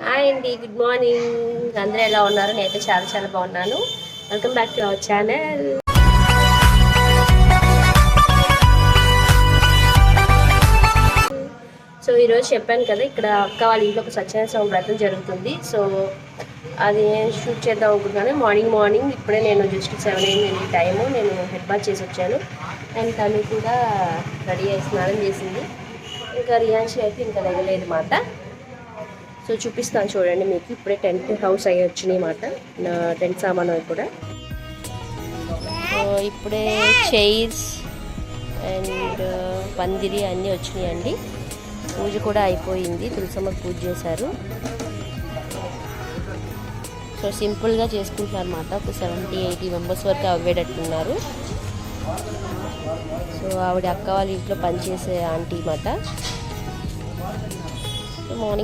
Hi అండి, good morning. అందరూ ఎలా ఉన్నారు? నేనైతే చాలా చాలా బాగున్నాను. Welcome back to our channel. So ఈరోజు చెప్పాను కదా, ఇక్కడ అక్క వాళ్ళ ఇంట్లో ఒక సత్యనారాయణ వ్రతం జరుగుతుంది. సో అది నేను షూట్ చేద్దాం అనుకుంటున్నాను. మార్నింగ్ ఇప్పుడే నేను జస్ట్ 7 అయింది టైము. నేను హెడ్ బాత్ చేసి వచ్చాను. అండ్ తను కూడా రెడీ అయి స్నానం చేసింది. ఇంకా రియాన్షి అయితే ఇంకా లేగలేదు మాట. సో చూపిస్తాను చూడండి మీకు. ఇప్పుడే టెంట్ హౌస్ అయ్యి వచ్చినాయి మాట, నా టెంట్ సామాన్ అవి కూడా. సో ఇప్పుడే చైర్స్ అండ్ పందిరి అన్నీ వచ్చినాయండి. పూజ కూడా అయిపోయింది, తులసమ్మకి పూజ చేశారు. సో సింపుల్గా చేసుకుంటున్నారు అన్నమాట. ఒక 70-80 మెంబర్స్ వరకు అవ్వేటట్టున్నారు. సో ఆవిడ అక్క వాళ్ళ ఇంట్లో పనిచేసే ఆంటీ మాట.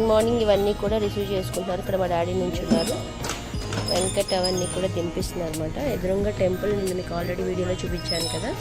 మార్నింగ్ ఇవన్నీ కూడా రిసీవ్ చేసుకుంటున్నారు. ఇక్కడ మా డాడీ నుంచి ఉన్నారు. వెంకట్ అవన్నీ కూడా దింపిస్తున్నారు అనమాట. ఎదురుగా టెంపుల్ నేను మీకు ఆల్రెడీ వీడియోలో చూపించాను కదా.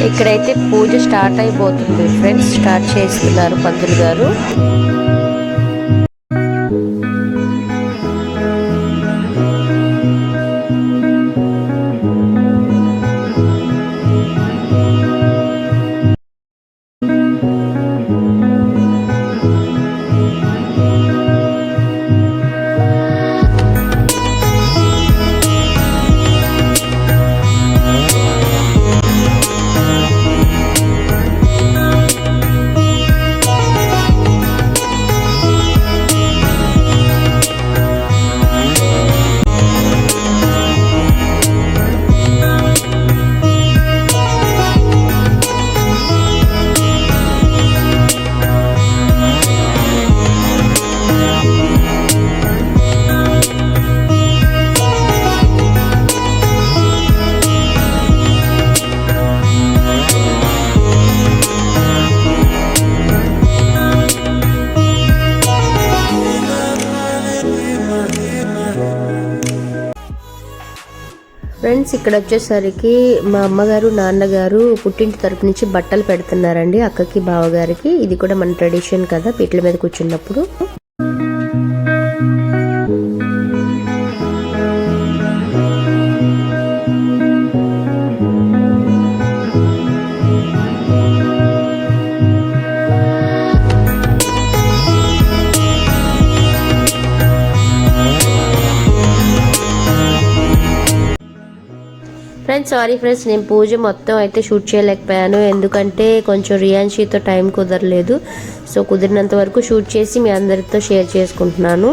ఇక్కడైతే పూజ స్టార్ట్ అయిపోతుంది ఫ్రెండ్స్. స్టార్ట్ చేస్తున్నారు పంతులు గారు. ఫ్రెండ్స్ ఇక్కడ వచ్చేసరికి మా అమ్మగారు నాన్నగారు పుట్టింటి తరపు నుంచి బట్టలు పెడుతున్నారండి అక్కకి బావగారికి. ఇది కూడా మన ట్రెడిషన్ కదా పీటల మీద కూర్చున్నప్పుడు. ఫ్రెండ్స్ సారీ ఫ్రెండ్స్, నేను పూజ మొత్తం అయితే షూట్ చేయలేకపోయాను ఎందుకంటే కొంచెం రియాన్షితో టైం కుదరలేదు. సో కుదిరినంత వరకు షూట్ చేసి మీ అందరితో షేర్ చేసుకుంటున్నాను.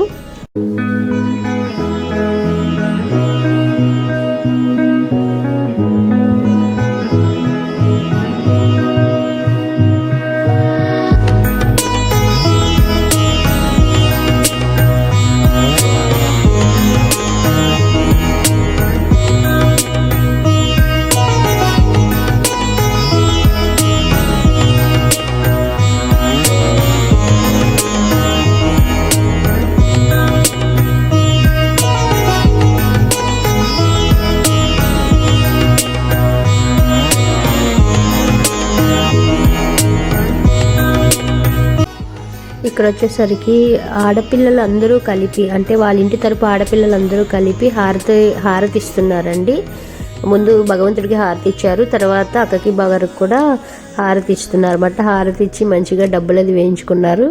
ఇక్కడ వచ్చేసరికి ఆడపిల్లలందరూ కలిపి అంటే వాళ్ళ ఇంటి తరపు ఆడపిల్లలందరూ కలిపి హారతి ఇస్తున్నారండి. ముందు భగవంతుడికి హారతి ఇచ్చారు, తర్వాత అక్కకి బాగారికి కూడా హారతి ఇస్తున్నారు అన్నమాట. హారతి ఇచ్చి మంచిగా డబ్బులు అది వేయించుకున్నారు.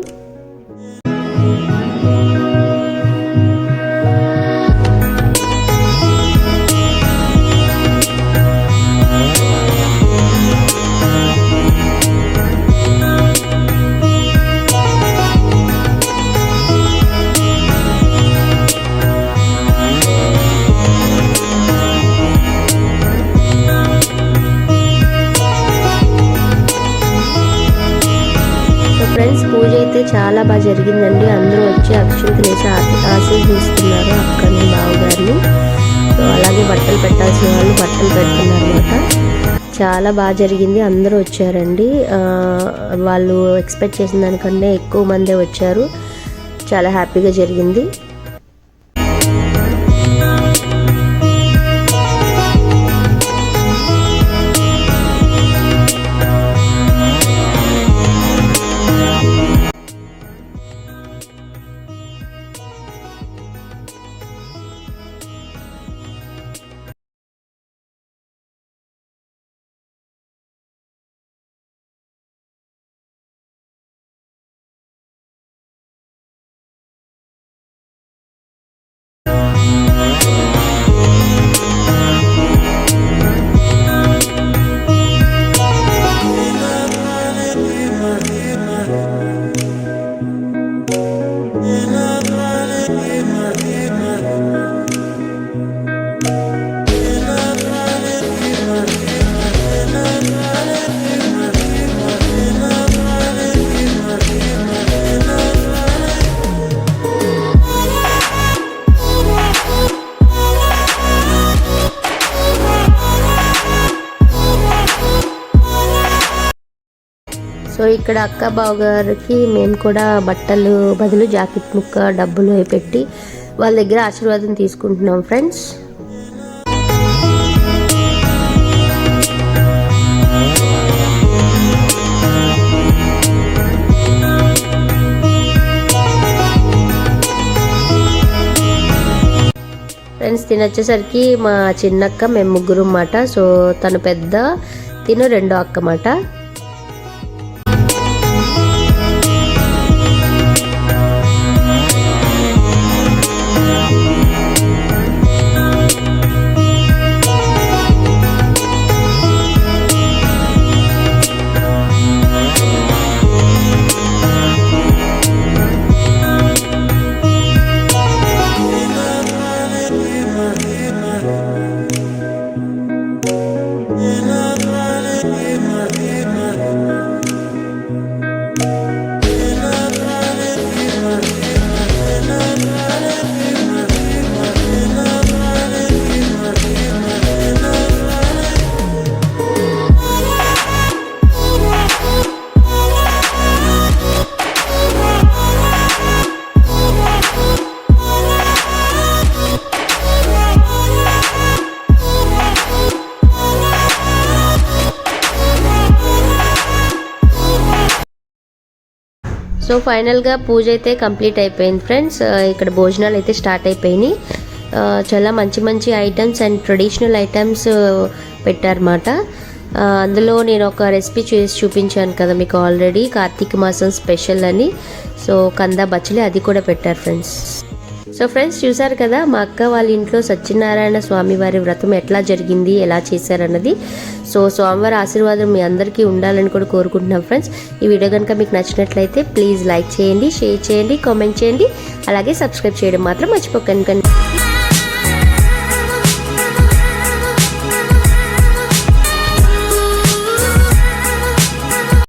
ఫ్రెండ్స్ పూజ అయితే చాలా బాగా జరిగిందండి. అందరూ వచ్చి అక్షంతలు వేసి ఆశీర్వదిస్తున్నారు అక్కని బావగారిని. సో అలాగే బట్టలు పెట్టాల్సిన వాళ్ళు బట్టలు పెడుతున్నారు అన్నమాట. చాలా బాగా జరిగింది, అందరూ వచ్చారండి. వాళ్ళు ఎక్స్పెక్ట్ చేసిన దానికన్నా ఎక్కువ మందే వచ్చారు. చాలా హ్యాపీగా జరిగింది. సో ఇక్కడ అక్క బావగారికి మేము కూడా బట్టలు బదులు జాకెట్ ముక్క డబ్బులు పెట్టి వాళ్ళ దగ్గర ఆశీర్వాదం తీసుకుంటున్నాం ఫ్రెండ్స్. ఫ్రెండ్స్ తినొచ్చేసరికి మా చిన్నక్క మేము ముగ్గురు అన్నమాట. సో తను పెద్ద, తిను రెండో అక్క అన్నమాట. సో ఫైనల్గా పూజ అయితే కంప్లీట్ అయిపోయింది ఫ్రెండ్స్. ఇక్కడ భోజనాలు అయితే స్టార్ట్ అయిపోయినాయి. చాలా మంచి మంచి ఐటమ్స్ అండ్ ట్రెడిషనల్ ఐటమ్స్ పెట్టారన్నమాట. అందులో నేను ఒక రెసిపీ చేసి చూపించాను కదా మీకు ఆల్రెడీ, కార్తీక మాసం స్పెషల్ అని. సో కందా బచ్చలి అది కూడా పెట్టారు ఫ్రెండ్స్. సో ఫ్రెండ్స్ చూసారు కదా మా అక్క వాళ్ళ ఇంట్లో సత్యనారాయణ స్వామి వారి వ్రతం ఎట్లా జరిగింది, ఎలా చేశారన్నది. సో స్వామివారి ఆశీర్వాదం మీ అందరికీ ఉండాలని కూడా కోరుకుంటున్నాం ఫ్రెండ్స్. ఈ వీడియో కనుక మీకు నచ్చినట్లయితే ప్లీజ్ లైక్ చేయండి, షేర్ చేయండి, కామెంట్ చేయండి, అలాగే సబ్స్క్రైబ్ చేయడం మాత్రం మర్చిపోకండి.